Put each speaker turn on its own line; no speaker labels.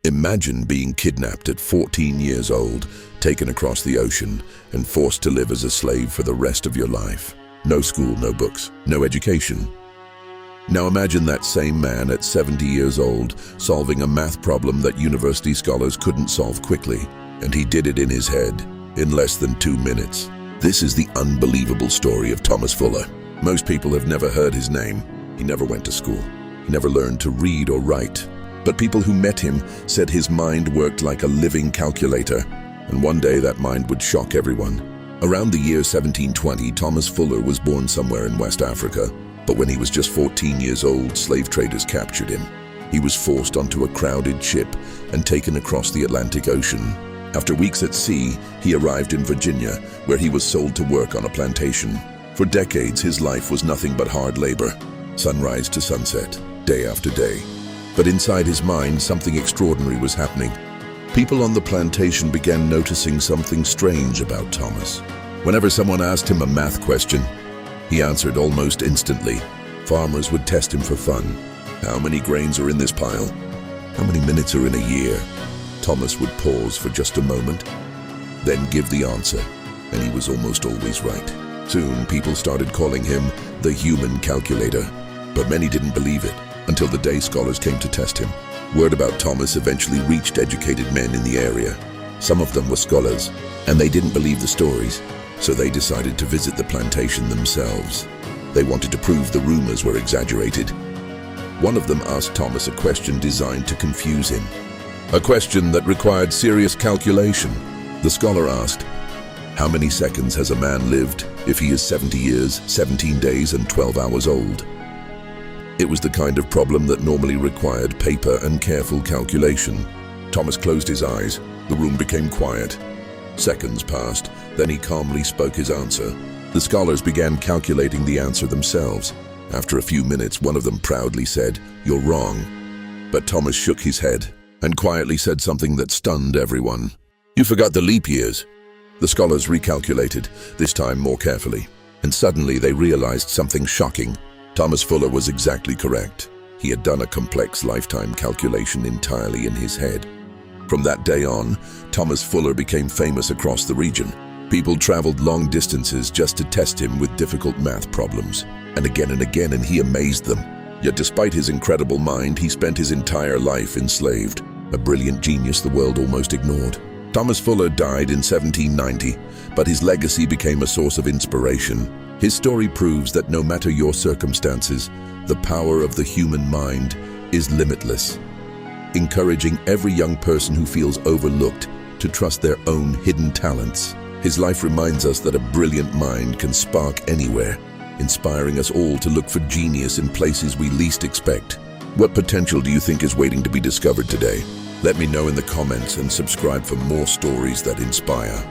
Imagine being kidnapped at 14 years old, taken across the ocean, and forced to live as a slave for the rest of your life. No school, no books, no education. Now imagine that same man at 70 years old solving a math problem that university scholars couldn't solve quickly, and he did it in his head in less than 2 minutes. This is the unbelievable story of Thomas Fuller. Most people have never heard his name. He never went to school. He never learned to read or write. But people who met him said his mind worked like a living calculator, and one day that mind would shock everyone. Around the year 1720, Thomas Fuller was born somewhere in West Africa, but when he was just 14 years old, slave traders captured him. He was forced onto a crowded ship and taken across the Atlantic Ocean. After weeks at sea, he arrived in Virginia, where he was sold to work on a plantation. For decades, his life was nothing but hard labor, sunrise to sunset, day after day. But inside his mind, something extraordinary was happening. People on the plantation began noticing something strange about Thomas. Whenever someone asked him a math question, he answered almost instantly. Farmers would test him for fun. How many grains are in this pile? How many minutes are in a year? Thomas would pause for just a moment, then give the answer, and he was almost always right. Soon, people started calling him the human calculator, but many didn't believe it until the day scholars came to test him. Word about Thomas eventually reached educated men in the area. Some of them were scholars, and they didn't believe the stories, so they decided to visit the plantation themselves. They wanted to prove the rumors were exaggerated. One of them asked Thomas a question designed to confuse him. A question that required serious calculation. The scholar asked, "How many seconds has a man lived if he is 70 years, 17 days, and 12 hours old?" It was the kind of problem that normally required paper and careful calculation. Thomas closed his eyes. The room became quiet. Seconds passed, then he calmly spoke his answer. The scholars began calculating the answer themselves. After a few minutes, one of them proudly said, "You're wrong." But Thomas shook his head and quietly said something that stunned everyone. "You forgot the leap years." The scholars recalculated, this time more carefully, and suddenly they realized something shocking. Thomas Fuller was exactly correct. He had done a complex lifetime calculation entirely in his head. From that day on, Thomas Fuller became famous across the region. People traveled long distances just to test him with difficult math problems, and again, and he amazed them. Yet despite his incredible mind, he spent his entire life enslaved, a brilliant genius the world almost ignored. Thomas Fuller died in 1790, but his legacy became a source of inspiration. His story proves that no matter your circumstances, the power of the human mind is limitless, encouraging every young person who feels overlooked to trust their own hidden talents. His life reminds us that a brilliant mind can spark anywhere, inspiring us all to look for genius in places we least expect. What potential do you think is waiting to be discovered today? Let me know in the comments and subscribe for more stories that inspire.